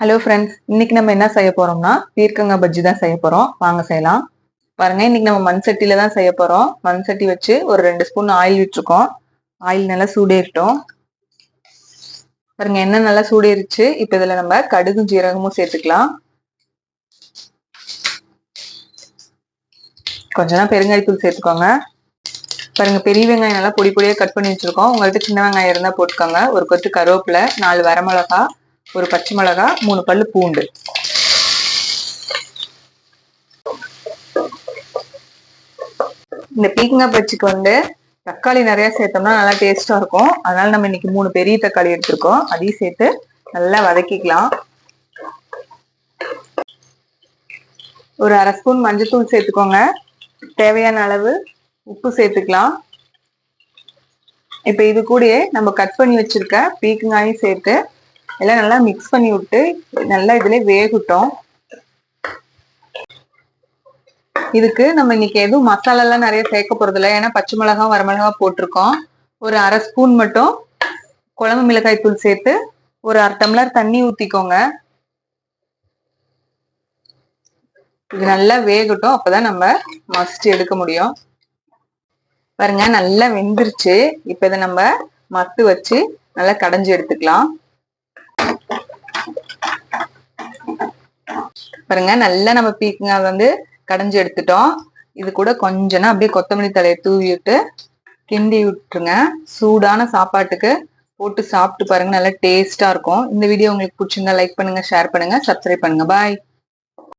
Hello friends, இன்னைக்கு நம்ம என்ன செய்ய போறோம்னா பீர்க்கங்காய் பஜ்ஜி தான் செய்ய போறோம். வாங்க செய்யலாம். பாருங்க, இன்னைக்கு நம்ம மண் சட்டியில தான் செய்ய போறோம். மண் சட்டி வச்சு ஒரு 2 ஸ்பூன் ஆயில் விட்டுருக்கோம். ஆயில் நல்லா சூடேறட்டும். பாருங்க, எண்ணெய் நல்லா சூடேறிச்சு. இப்ப இதுல நம்ம கடுகும் ஜீரகமும் சேர்த்துக்கலாம். கொஞ்சம் பெருங்காயத்தூள் சேர்த்துக்கோங்க. பாருங்க, பெரிய வெங்காயம் நல்லா பொடி பொடியா கட் பண்ணி வச்சிருக்கோம். உங்கள்கிட்ட சின்ன வெங்காயம் இருந்தா போட்டுக்கோங்க. ஒரு கொத்து கருவேப்பிலை, 4 வரமிளகா, ஒரு பச்சை மிளகா, 3 பல்லு பூண்டு. இந்த பீர்க்கங்காய் பஜ்ஜிக்கு தக்காளி நிறைய சேர்த்தோம்னா நல்லா டேஸ்டா இருக்கும். அதனால நம்ம இன்னைக்கு 3 பெரிய தக்காளி எடுத்திருக்கோம். அதையும் சேர்த்து நல்லா வதக்கிக்கலாம். ஒரு அரை ஸ்பூன் மஞ்சத்தூள் சேர்த்துக்கோங்க. தேவையான அளவு உப்பு சேர்த்துக்கலாம். இப்ப இது கூடயே நம்ம கட் பண்ணி வச்சிருக்க பீர்க்கங்காயும் சேர்த்து எல்லாம் நல்லா மிக்ஸ் பண்ணி விட்டு நல்லா இதுல வேகட்டும். இதுக்கு நம்ம இன்னைக்கு எதுவும் மசாலா எல்லாம் நிறைய சேர்க்க போறது இல்லை. ஏன்னா பச்சை மிளகா வரமிளகா போட்டிருக்கோம். ஒரு அரை ஸ்பூன் மட்டும் குழம்பு மிளகாய் தூள் சேர்த்து ஒரு அரை டம்ளர் தண்ணி ஊத்திக்கோங்க. இது நல்லா வேகட்டும். அப்பதான் நம்ம மசிச்சு எடுக்க முடியும். பாருங்க, நல்லா வெந்துருச்சு. இப்ப இதை நம்ம மத்து வச்சு நல்லா கடைஞ்சு எடுத்துக்கலாம். பாருங்க, நல்லா நம்ம பீர்க்கங்காய் கடைஞ்சு எடுத்துட்டோம். இது கூட கொஞ்சம் அப்படியே கொத்தமல்லி தலையை தூவி விட்டு கிண்டி விட்டுருங்க. சூடான சாப்பாட்டுக்கு போட்டு சாப்பிட்டு பாருங்க, நல்லா டேஸ்டா இருக்கும். இந்த வீடியோ உங்களுக்கு பிடிச்சிருந்தா லைக் பண்ணுங்க, ஷேர் பண்ணுங்க, சப்ஸ்கிரைப் பண்ணுங்க. பாய்.